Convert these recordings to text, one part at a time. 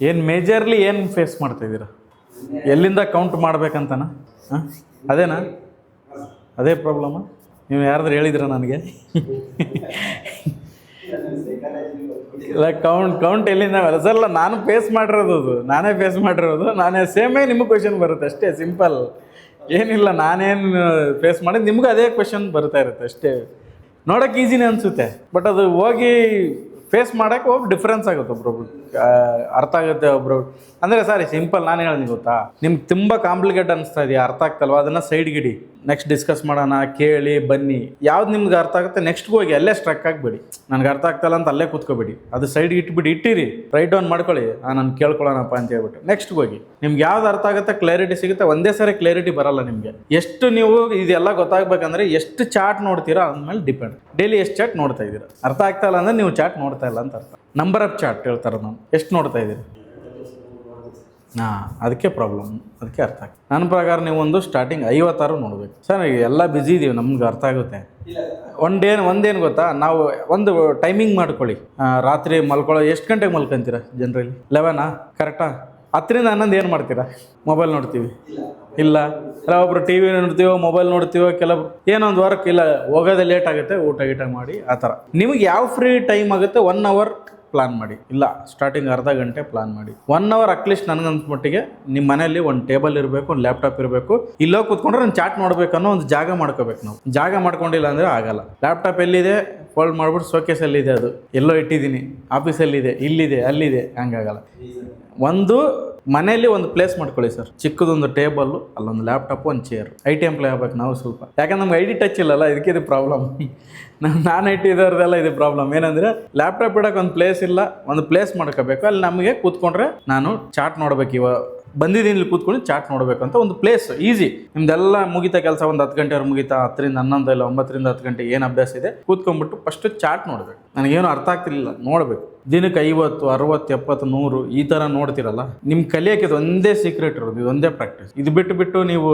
ಏನು ಮೇಜರ್ಲಿ ಏನು ಫೇಸ್ ಮಾಡ್ತಾಯಿದ್ದೀರಾ? ಎಲ್ಲಿಂದ ಕೌಂಟ್ ಮಾಡ್ಬೇಕಂತನಾ? ಹಾಂ, ಅದೇನಾ? ಅದೇ ಪ್ರಾಬ್ಲಮ್ಮ? ನೀವು ಯಾರಾದ್ರೂ ಹೇಳಿದ್ರ ನನಗೆ? ಇಲ್ಲ, ಕೌಂಟ್ ಎಲ್ಲಿಂದ ಅಸಲ್ಲ, ನಾನು ಫೇಸ್ ಮಾಡಿರೋದು ಅದು, ನಾನೇ ಸೇಮೇ ನಿಮಗೆ ಕ್ವೆಶನ್ ಬರುತ್ತೆ ಅಷ್ಟೇ, ಸಿಂಪಲ್. ಏನಿಲ್ಲ, ನಾನೇನು ಫೇಸ್ ಮಾಡಿದ್ದು ನಿಮ್ಗೆ ಅದೇ ಕ್ವೆಶನ್ ಬರ್ತಾ ಇರುತ್ತೆ ಅಷ್ಟೇ. ನೋಡೋಕೆ ಈಸಿನೇ ಅನಿಸುತ್ತೆ, ಬಟ್ ಅದು ಹೋಗಿ ಫೇಸ್ ಮಾಡೋಕ್ಕೆ ಹೋಗಿ ಡಿಫ್ರೆನ್ಸ್ ಆಗುತ್ತೆ. ಒಬ್ರೊಬ್ರು ಅರ್ಥ ಆಗುತ್ತೆ, ಒಬ್ರೊಬ್ರು ಅಂದರೆ ಸಾರಿ ಸಿಂಪಲ್. ನಾನು ಹೇಳಿದೆ ಗೊತ್ತಾ, ನಿಮ್ಗೆ ತುಂಬ ಕಾಂಪ್ಲಿಕೇಟ್ ಅನಿಸ್ತಾ ಇದೆಯಾ, ಅರ್ಥ ಆಗ್ತಲ್ವ, ಅದನ್ನು ಸೈಡ್ಗಿಡಿ, ನೆಕ್ಸ್ಟ್ ಡಿಸ್ಕಸ್ ಮಾಡೋಣ, ಕೇಳಿ ಬನ್ನಿ. ಯಾವ್ದು ನಿಮ್ಗೆ ಅರ್ಥ ಆಗುತ್ತೆ ನೆಕ್ಸ್ಟ್ಗೆ ಹೋಗಿ ಅಲ್ಲೇ ಸ್ಟ್ರಕ್ ಆಗಿಬಿಡಿ. ನನಗೆ ಅರ್ಥ ಆಗ್ತಲ್ಲ ಅಂತ ಅಲ್ಲೇ ಕೂತ್ಕೊಬೇಡಿ, ಅದು ಸೈಡ್ಗೆ ಇಟ್ಟಿರಿ, ರೈಟ್ ಡೌನ್ ಮಾಡ್ಕೊಳ್ಳಿ, ನಾನು ಕೇಳ್ಕೊಳ್ಳೋಣಪ್ಪ ಅಂತ ಹೇಳ್ಬಿಟ್ಟು ನೆಕ್ಸ್ಟ್ಗೆ ಹೋಗಿ. ನಿಮ್ಗೆ ಯಾವ್ದು ಅರ್ಥ ಆಗುತ್ತೆ, ಕ್ಲಾರಿಟಿ ಸಿಗುತ್ತೆ. ಒಂದೇ ಸಾರಿ ಕ್ಲಾರಿಟಿ ಬರಲ್ಲ ನಿಮಗೆ. ಎಷ್ಟು ನೀವು ಇದೆಲ್ಲ ಗೊತ್ತಾಗಬೇಕಂದ್ರೆ ಎಷ್ಟು ಚಾರ್ಟ್ ನೋಡ್ತೀರಾ ಅಂದಮೇಲೆ ಡಿಪೆಂಡ್. ಡೈಲಿ ಎಷ್ಟು ಚಾರ್ಟ್ ನೋಡ್ತಾ ಇದ್ದೀರಾ? ಅರ್ಥ ಆಗ್ತಾ ಇಲ್ಲ ಅಂದರೆ ನೀವು ಚಾರ್ಟ್ ನೋಡ್ತಾ ಇಲ್ಲ ಅಂತ ಅರ್ಥ. ನಂಬರ್ ಆಫ್ ಚಾರ್ಟ್ ಹೇಳ್ತಾರೆ, ನಾನು ಎಷ್ಟು ನೋಡ್ತಾ ಇದ್ದೀರಿ? ಹಾಂ, ಅದಕ್ಕೆ ಪ್ರಾಬ್ಲಮ್, ಅದಕ್ಕೆ ಅರ್ಥ ಆಗ್ತದೆ. ನನ್ನ ಪ್ರಕಾರ ನೀವು ಒಂದು ಸ್ಟಾರ್ಟಿಂಗ್ 50 ನೋಡಬೇಕು. ಸರ್ ಈಗ ಎಲ್ಲ ಬ್ಯುಸಿ ಇದ್ದೀವಿ, ನಮ್ಗೆ ಅರ್ಥ ಆಗುತ್ತೆ. ಒಂದೇನು ಗೊತ್ತಾ, ನಾವು ಒಂದು ಟೈಮಿಂಗ್ ಮಾಡ್ಕೊಳ್ಳಿ. ರಾತ್ರಿ ಮಲ್ಕೊಳ್ಳೋ ಎಷ್ಟು ಗಂಟೆಗೆ ಮಲ್ಕೊಂತೀರಾ ಜನರಲಿ? 11 ಕರೆಕ್ಟಾ? 10ರಿಂದ 11 ಏನು ಮಾಡ್ತೀರಾ? ಮೊಬೈಲ್ ನೋಡ್ತೀವಿ ಇಲ್ಲ, ಒಬ್ರು ಟಿ ವಿ ನೋಡ್ತೀವೋ, ಮೊಬೈಲ್ ನೋಡ್ತೀವೋ, ಕೆಲವು ಏನೊಂದು ವರ್ಕ್ ಇಲ್ಲ, ಹೋಗೋದೇ ಲೇಟ್ ಆಗುತ್ತೆ, ಊಟ ಮಾಡಿ ಆ ಥರ. ನಿಮಗೆ ಯಾವ ಫ್ರೀ ಟೈಮ್ ಆಗುತ್ತೆ 1 ಅವರ್ ಪ್ಲಾನ್ ಮಾಡಿ. ಇಲ್ಲ, ಸ್ಟಾರ್ಟಿಂಗ್ ಅರ್ಧ ಗಂಟೆ ಪ್ಲಾನ್ ಮಾಡಿ. 1 ಅವರ್ ಅಟ್ಲೀಸ್ಟ್ ನನಗಂತ ಮಟ್ಟಿಗೆ ನಿಮ್ಮ ಮನೆಯಲ್ಲಿ ಒಂದು ಟೇಬಲ್ ಇರಬೇಕು, ಒಂದು ಲ್ಯಾಪ್ಟಾಪ್ ಇರಬೇಕು. ಇಲ್ಲೋ ಕೂತ್ಕೊಂಡ್ರೆ ನಾನು ಚಾಟ್ ನೋಡ್ಬೇಕನ್ನೋ ಒಂದು ಜಾಗ ಮಾಡ್ಕೋಬೇಕು. ನಾವು ಜಾಗ ಮಾಡ್ಕೊಂಡಿಲ್ಲ ಅಂದರೆ ಆಗಲ್ಲ. ಲ್ಯಾಪ್ಟಾಪ್ ಎಲ್ಲಿದೆ ಫೋಲ್ಡ್ ಮಾಡ್ಬಿಟ್ಟು ಶೋಕೇಸಲ್ಲಿದೆ, ಅದು ಎಲ್ಲೋ ಇಟ್ಟಿದ್ದೀನಿ, ಆಫೀಸಲ್ಲಿದೆ, ಇಲ್ಲಿದೆ, ಅಲ್ಲಿದೆ, ಹಂಗಾಗಲ್ಲ. ಒಂದು ಮನೆಯಲ್ಲಿ ಒಂದು ಪ್ಲೇಸ್ ಮಾಡ್ಕೊಳ್ಳಿ ಸರ್, ಚಿಕ್ಕದೊಂದು ಟೇಬಲ್ಲು, ಅಲ್ಲೊಂದು ಲ್ಯಾಪ್ಟಾಪ್, ಒಂದು ಚೇರ್. IT ಎಂಪ್ಲಾಯ್ ಆಗ್ಬೇಕು ನಾವು ಸ್ವಲ್ಪ, ಯಾಕಂದ್ರೆ ನಮ್ಗೆ ID ಟಚ್ ಇಲ್ಲಲ್ಲ, ಇದಕ್ಕೆ ಇದು ಪ್ರಾಬ್ಲಮ್. ನಾನು IT ಇದ್ದವ್ರದ್ದೆಲ್ಲ ಇದು ಪ್ರಾಬ್ಲಮ್. ಏನಂದರೆ ಲ್ಯಾಪ್ಟಾಪ್ ಇಡೋಕೆ ಒಂದು ಪ್ಲೇಸ್ ಇಲ್ಲ, ಒಂದು ಪ್ಲೇಸ್ ಮಾಡ್ಕೋಬೇಕು. ಅಲ್ಲಿ ನಮಗೆ ಕೂತ್ಕೊಂಡ್ರೆ ನಾನು ಚಾಟ್ ನೋಡ್ಬೇಕು, ಇವಾಗ ಬಂದಿದ್ದೀನಿ ಇಲ್ಲಿ ಕೂತ್ಕೊಂಡು ಚಾಟ್ ನೋಡಬೇಕು ಅಂತ ಒಂದು ಪ್ಲೇಸ್. ಈಸಿ, ನಿಮ್ದೆಲ್ಲ ಮುಗಿತಾ ಕೆಲಸ, ಒಂದು 10 ಗಂಟೆವ್ರು ಮುಗಿತಾ, 10ರಿಂದ 11 ಇಲ್ಲ 9ರಿಂದ 10 ಗಂಟೆ ಏನು ಅಭ್ಯಾಸ ಇದೆ, ಕೂತ್ಕೊಂಡ್ಬಿಟ್ಟು ಫಸ್ಟ್ ಚಾಟ್ ನೋಡಬೇಕು. ನನಗೇನು ಅರ್ಥ ಆಗ್ತಿರ್ಲಿಲ್ಲ, ನೋಡಬೇಕು. ದಿನಕ್ಕೆ 50, 60, 70, 100 ಈ ಥರ ನೋಡ್ತಿರಲ್ಲ, ನಿಮ್ಗೆ ಕಲಿಯೋಕೆ ಇದು ಒಂದೇ ಸೀಕ್ರೆಟ್ ಇರೋದು, ಇದೊಂದೇ ಪ್ರಾಕ್ಟೀಸ್. ಇದು ಬಿಟ್ಟು ನೀವು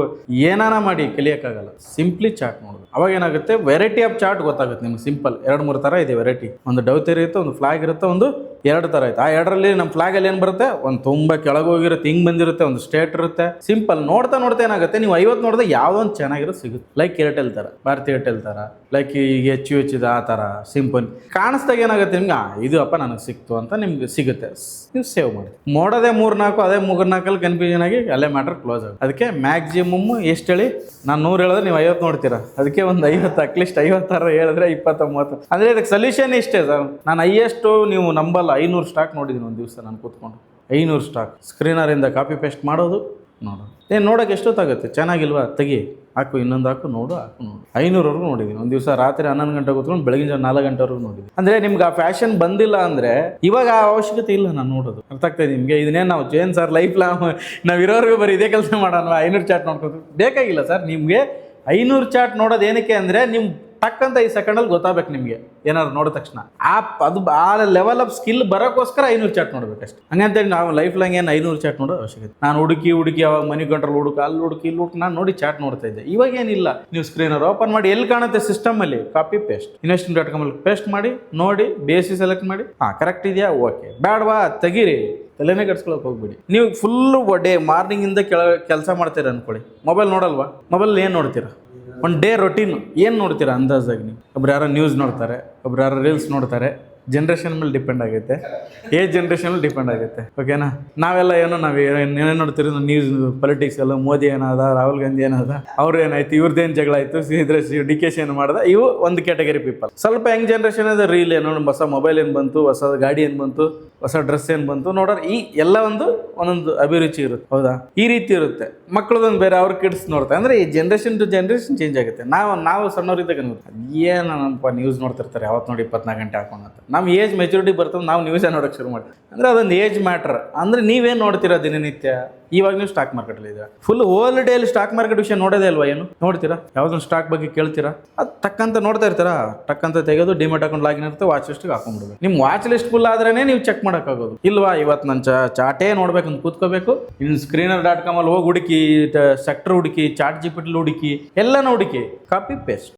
ಏನಾನ ಮಾಡಿ ಕಲಿಯೋಕ್ಕಾಗಲ್ಲ. ಸಿಂಪ್ಲಿ ಚಾಟ್ ನೋಡೋದು. ಅವಾಗ ಏನಾಗುತ್ತೆ, ವೆರೈಟಿ ಆಫ್ ಚಾಟ್ ಗೊತ್ತಾಗುತ್ತೆ ನಿಮ್ಗೆ. ಸಿಂಪಲ್ 2-3 ಥರ ಇದೆ ವೆರೈಟಿ. ಒಂದು ಡೌತೇರಿ ಇರುತ್ತೆ, ಒಂದು ಫ್ಲಾಗ್ ಇರುತ್ತೆ, ಒಂದು 2 ಥರ ಐತೆ. ಆ 2ರಲ್ಲಿ ನಮ್ಮ ಫ್ಲಾಗಲ್ಲಿ ಏನು ಬರುತ್ತೆ, ಒಂದು ತುಂಬ ಕೆಳಗೋಗಿರುತ್ತೆ, ಹಿಂಗೆ ಬಂದಿರುತ್ತೆ, ಒಂದು ಸ್ಟೇಟ್ ಇರುತ್ತೆ. ಸಿಂಪಲ್ ನೋಡ್ತಾ ಏನಾಗುತ್ತೆ, ನೀವು 50 ನೋಡಿದ್ರೆ ಯಾವುದೋ ಒಂದು ಚೆನ್ನಾಗಿರೋದು ಸಿಗುತ್ತೆ. ಲೈಕ್ ಏರ್ಟೆಲ್ ಥರ, ಭಾರತಿ ಏರ್ಟೆಲ್ ಥರ, ಲೈಕ್ ಈಗ HUH ಆ ಥರ ಸಿಂಪಲ್ ಕಾಣಿಸ್ದಾಗ ಏನಾಗುತ್ತೆ ನಿಮ್ಗೆ, ಇದು ಅಪ್ಪ ನನಗೆ ಸಿಕ್ತು ಅಂತ ನಿಮ್ಗೆ ಸಿಗುತ್ತೆ. ನೀವು ಸೇವ್ ಮಾಡಿ. ನೋಡೋದೇ 3-4, ಅದೇ 3-4 ಕನ್ಫ್ಯೂಷನ್ ಆಗಿ ಅಲ್ಲೇ ಮ್ಯಾಟ್ರ್ ಕ್ಲೋಸ್ ಆಗುತ್ತೆ. ಅದಕ್ಕೆ ಮ್ಯಾಕ್ಸಿಮಮ್ ಎಷ್ಟು ಹೇಳಿ, ನಾನು 100 ಹೇಳಿದ್ರೆ ನೀವು 50 ನೋಡ್ತೀರಾ. ಅದಕ್ಕೆ ಒಂದು 50, ಅಟ್ಲೀಸ್ಟ್ 50 ಹೇಳಿದ್ರೆ 20-30. ಅಂದರೆ ಇದಕ್ಕೆ ಸೊಲ್ಯೂಷನ್ ಇಷ್ಟೇ ಸರ್. ನಾನು ಹೈಯೆಸ್ಟು ನೀವು ನಂಬಲ್ಲ 500 ಸ್ಟಾಕ್ ನೋಡಿದ್ದೀನಿ ಒಂದು ದಿವಸ ನಾನು ಕೂತ್ಕೊಂಡು. 500 ಸ್ಟಾಕ್ ಸ್ಕ್ರೀನರಿಂದ ಕಾಪಿ ಪೇಸ್ಟ್ ಮಾಡೋದು, ನೋಡೋದು. ನೋಡೋಕೆ ಎಷ್ಟೊತ್ತಾಗುತ್ತೆ, ಚೆನ್ನಾಗಿಲ್ವಾ, ತೆಗಿ, ಹಾಕು, ಇನ್ನೊಂದು ಹಾಕು, ನೋಡು 500ವರೆಗೂ ನೋಡಿದ್ದೀನಿ ಒಂದು ದಿವಸ. ರಾತ್ರಿ 11 ಗಂಟೆ ಕೂತ್ಕೊಂಡು ಬೆಳಗಿನ 4 ಗಂಟೆವರೆಗೂ ನೋಡಿದ್ದೀನಿ. ಅಂದರೆ ನಿಮ್ಗೆ ಆ ಫ್ಯಾಷನ್ ಬಂದಿಲ್ಲ ಅಂದರೆ ಇವಾಗ ಆ ಅವಶ್ಯಕತೆ ಇಲ್ಲ ನಾನು ನೋಡೋದು. ಅರ್ಥ ಆಗ್ತಾಯಿದೆ ನಿಮಗೆ? ಇದನ್ನೇನು ನಾವು ಚೇಂಜ್ ಸರ್ ಲೈಫ್ ನಾವು ಇರೋರಿಗೂ ಬರೀ ಇದೇ ಕೆಲಸ ಮಾಡೋಣ, 500 ಚಾಟ್ ನೋಡ್ಕೊಂಡು ಬೇಕಾಗಿಲ್ಲ ಸರ್. ನಿಮಗೆ 500 ಚಾಟ್ ನೋಡೋದು ಏನಕ್ಕೆ ಅಂದರೆ, ನಿಮ್ಮ ಟಕ್ಕಂತ 5 ಸೆಕೆಂಡಲ್ಲಿ ಗೊತ್ತಾಗಬೇಕು ನಿಮಗೆ ಏನಾದ್ರು ನೋಡಿದ ತಕ್ಷಣ. ಅದು ಆ ಲೆವೆಲ್ ಆಫ್ ಸ್ಕಿಲ್ ಬರೋಕ್ಕೋಸ್ಕರ 500 ಚಾಟ್ ನೋಡ್ಬೇಕಷ್ಟೆ. ಹಂಗಂತೇಳಿ ನಾವು ಲೈಫ್ ಲಾಂಗ್ ಏನು 500 ಚಾಟ್ ನೋಡೋ ಅವಶ್ಯಕತೆ. ನಾನು ಹುಡುಕಿ ಅವಾಗ ಮನಿ ಕಂಟ್ರೋಲ್ ಹುಡುಕ, ಅಲ್ಲಿ ಹುಡುಕಿ, ಇಲ್ಲಿ ಹುಡುಕಿ ನಾನು ನೋಡಿ ಚಾಟ್ ನೋಡ್ತಾ ಇದ್ದೆ. ಇವಾಗ ಏನಿಲ್ಲ, ನೀವು ಸ್ಕ್ರೀನರ್ ಓಪನ್ ಮಾಡಿ, ಎಲ್ಲಿ ಕಾಣುತ್ತೆ ಸಿಸ್ಟಮಲ್ಲಿ, ಕಾಪಿ ಪೇಸ್ಟ್, investing.com ಅಲ್ಲಿ ಪೇಸ್ಟ್ ಮಾಡಿ, ನೋಡಿ, ಬೇಸಿ ಸೆಲೆಕ್ಟ್ ಮಾಡಿ, ಕರೆಕ್ಟ್ ಇದೆಯಾ, ಓಕೆ, ಬ್ಯಾಡ್ವಾ ತೆಗೀರಿ, ತಲೆನೇ ಕೆಡ್ಸ್ಕೊಳಕ್ಕೆ ಹೋಗ್ಬಿಡಿ. ನೀವು ಫುಲ್ಲು ಡೇ ಮಾರ್ನಿಂಗಿಂದ ಕೆಲಸ ಮಾಡ್ತೀರ ಅಂದ್ಕೊಳ್ಳಿ, ಮೊಬೈಲ್ ನೋಡಲ್ವಾ? ಮೊಬೈಲ್ ಏನು ನೋಡ್ತೀರಾ? ಒಂದು ಡೇ ರೊಟೀನ್ ಏನು ನೋಡ್ತೀರಾ ಅಂದಾಜಾಗಿ ನೀವು? ಒಬ್ರು ಯಾರೋ ನ್ಯೂಸ್ ನೋಡ್ತಾರೆ, ಒಬ್ರು ಯಾರೋ ರೀಲ್ಸ್ ನೋಡ್ತಾರೆ. ಜನ್ರೇಷನ್ ಮೇಲೆ ಡಿಪೆಂಡ್ ಆಗುತ್ತೆ, ಏಜ್ ಜನ್ರೇಷನ್ ಮೇಲೆ ಡಿಪೆಂಡ್ ಆಗುತ್ತೆ. ಓಕೆನಾ? ನಾವೆಲ್ಲ ನಾವು ಏನೇನು ನೋಡ್ತೀರಿ, ನ್ಯೂಸ್, ಪೊಲಿಟಿಕ್ಸ್ ಎಲ್ಲ, ಮೋದಿ ಏನಾದ, ರಾಹುಲ್ ಗಾಂಧಿ ಏನಾದ, ಅವ್ರು ಏನಾಯ್ತು, ಇವ್ರದ್ದೇನು ಜಗಳ ಆಯಿತು, DK ಏನು ಮಾಡ್ದ, ಇವು ಒಂದು ಕ್ಯಾಟಗರಿ ಪೀಪಲ್. ಸ್ವಲ್ಪ ಯಂಗ್ ಜನ್ರೇಷನ್ ಇದೆ, ರೀಲ್ ಏನೋ, ಹೊಸ ಮೊಬೈಲ್ ಏನು ಬಂತು, ಹೊಸ ಗಾಡಿ ಏನು ಬಂತು, ಹೊಸ ಡ್ರೆಸ್ ಏನು ಬಂತು ನೋಡೋರು. ಈ ಎಲ್ಲ ಒಂದೊಂದು ಅಭಿರುಚಿ ಇರುತ್ತೆ, ಹೌದಾ? ಈ ರೀತಿ ಇರುತ್ತೆ. ಮಕ್ಕಳದೊಂದು ಬೇರೆ, ಅವ್ರ ಕಿಡ್ಸ್ ನೋಡ್ತಾರೆ. ಅಂದರೆ ಈ ಜನ್ರೇಷನ್ ಟು ಜನ್ರೇಷನ್ ಚೇಂಜ್ ಆಗುತ್ತೆ. ನಾವು ಸಣ್ಣವರಿದ್ದಾಗ ಏನಪ್ಪ ನ್ಯೂಸ್ ನೋಡ್ತಿರ್ತಾರೆ, ಯಾವತ್ತು ನೋಡಿ 24 ಗಂಟೆ ಹಾಕೊಂಡು. ನಮ್ಮ ಏಜ್ ಮೆಚುರಿಟಿ ಬರ್ತದೆ, ನಾವು ನ್ಯೂಸೇ ನೋಡೋಕೆ ಶುರು ಮಾಡ್ತೀವಿ. ಅಂದರೆ ಅದೊಂದು ಏಜ್ ಮ್ಯಾಟ್ರ್. ಅಂದರೆ ನೀವೇನು ನೋಡ್ತೀರಾ ದಿನನಿತ್ಯ? ಇವಾಗ ನೀವು ಸ್ಟಾಕ್ ಮಾರ್ಕೆಟಲ್ಲಿ ಇದ್ದೀರಾ, full whole daily stock market ವಿಷಯ ನೋಡೋದೇ ಅಲ್ವಾ? ಏನು ನೋಡ್ತೀರಾ? ಯಾವುದೊಂದು ಸ್ಟಾಕ್ ಬಗ್ಗೆ ಕೇಳ್ತೀರಾ? ಅದು ಟಕ್ಕಂತ ನೋಡ್ತಾ ಇರ್ತೀರಾ, ಟಕ್ಕಂತ ತೆಗೆದು ಡಿಮೆಟ್ ಅಕೌಂಟ್ ಲಾಗಿನ್ ಇರುತ್ತೆ, ವಾಚ್ ಲಿಸ್ಟಿಗೆ ಹಾಕೊಂಡ್ಬಿಡ್ಬೇಕು. ನಿಮ್ಮ ವಾಚ್ ಲಿಸ್ಟ್ ಫುಲ್ ಆದ್ರೇ ನೀವು ಚೆಕ್ ಮಾಡೋಕ್ಕಾಗೋದು. ಇಲ್ವಾ, ಇವತ್ತು ನಾನು ಚಾಟೇ ನೋಡ್ಬೇಕಂತ ಕೂತ್ಕೋಬೇಕು. ಇನ್ನು screener.com ಅಲ್ಲಿ ಹೋಗಿ ಹುಡುಕಿ, ಸೆಕ್ಟರ್ ಹುಡುಕಿ, ಚಾಟ್ GPT ಹುಡುಕಿ, ಎಲ್ಲನೂ ಹುಡುಕಿ, ಕಾಪಿ ಪೇಸ್ಟ್.